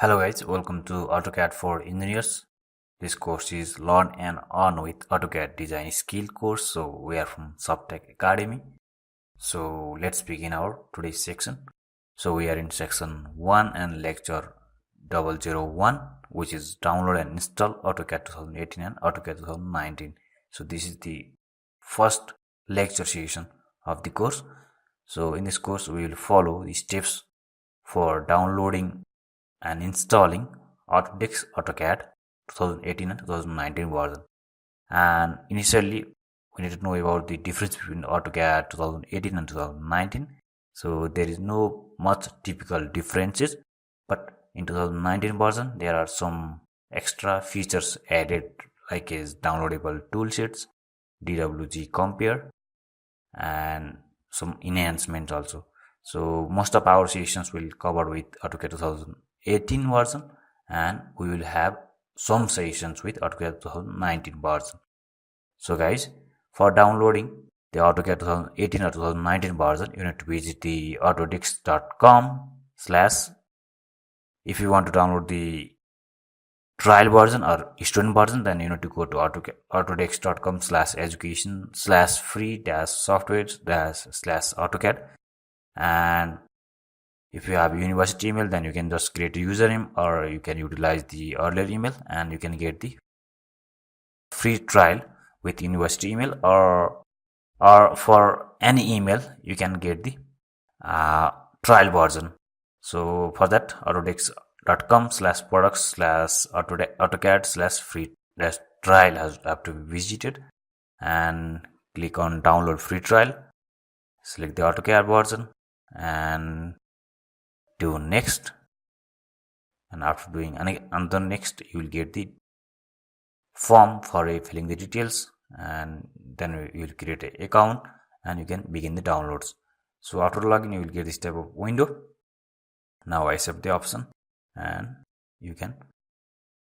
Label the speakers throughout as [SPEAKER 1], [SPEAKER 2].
[SPEAKER 1] Hello guys, welcome to AutoCAD for Engineers. This course is Learn and Earn with AutoCAD Design Skill course. So we are from Subtech Academy. So let's begin our today's section. So we are in section 1 and lecture 001, which is download and install AutoCAD 2018 and AutoCAD 2019. So this is the first lecture session of the course. So in this course we will follow the steps for downloading and installing Autodesk AutoCAD 2018 and 2019 version. And initially we need to know about the difference between AutoCAD 2018 and 2019. So there is no much typical differences, but in 2019 version there are some extra features added, like is downloadable toolsheets, DWG compare, and some enhancements also. So most of our sessions will cover with AutoCAD 2018 version, and we will have some sessions with AutoCAD 2019 version. So guys, for downloading the AutoCAD 2018 or 2019 version, you need to visit the autodesk.com/. If you want to download the trial version or student version, then you need to go to autodesk.com/education/free-software/AutoCAD. And if you have university email, then you can just create a username, or you can utilize the earlier email and you can get the free trial with university email, or for any email you can get the trial version. So for that, autodesk.com/products/AutoCAD/free-trial has to be visited, and click on download free trial, select the AutoCAD version and do next. And after doing another next, you will get the form for filling the details, and then you will create an account and you can begin the downloads. So after login, you will get this type of window. Now I accept the option and you can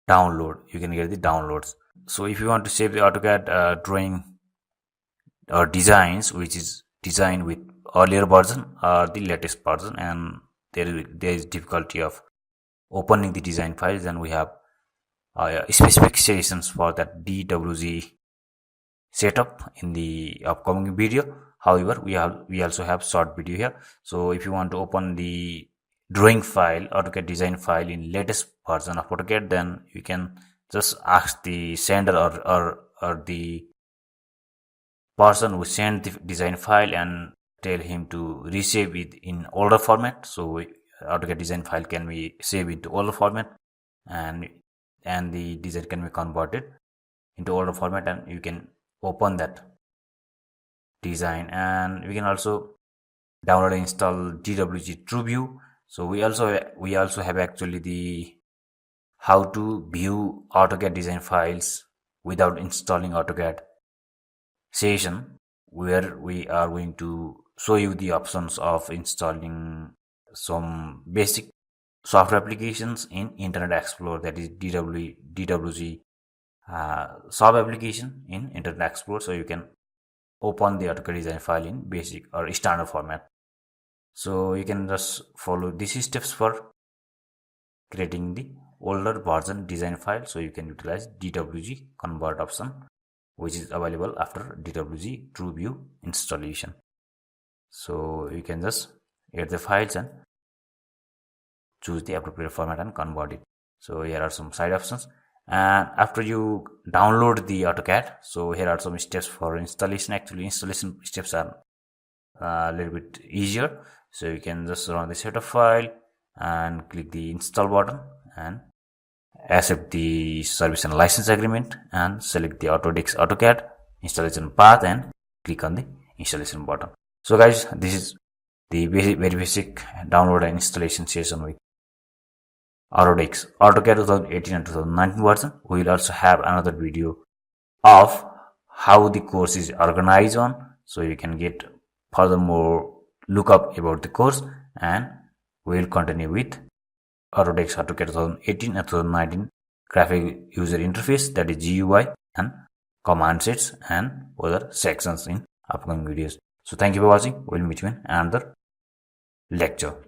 [SPEAKER 1] download. You can get the downloads. So if you want to save the AutoCAD drawing or designs which is designed with earlier version or the latest version, and there is difficulty of opening the design files, then we have specific sessions for that DWG setup in the upcoming video. However, we also have short video here. So if you want to open the drawing file, AutoCAD design file in latest version of AutoCAD, then you can just ask the sender or the person who sent the design file and tell him to resave it in older format. So AutoCAD design file can be saved into older format, and the design can be converted into older format, and you can open that design. And we can also download and install DWG TrueView. So we also have actually the how to view AutoCAD design files without installing AutoCAD session, where we are going to show you the options of installing some basic software applications in Internet Explorer, that is DWG sub application in Internet Explorer. So you can open the AutoCAD design file in basic or standard format. So you can just follow these steps for creating the older version design file. So you can utilize DWG convert option, which is available after DWG TrueView installation. So you can just add the files and choose the appropriate format and convert it. So here are some side options. And after you download the AutoCAD, so here are some steps for installation. Actually, installation steps are a little bit easier. So you can just run the setup file and click the install button and accept the service and license agreement, and select the Autodesk AutoCAD installation path and click on the installation button. So guys, this is the very basic download and installation session with AutoCAD 2018 and 2019 version. We will also have another video of how the course is organized on, so you can get furthermore look up about the course, and we will continue with AutoCAD 2018 and 2019 graphic user interface, that is GUI, and command sets and other sections in upcoming videos. So thank you for watching. We'll meet you in another lecture.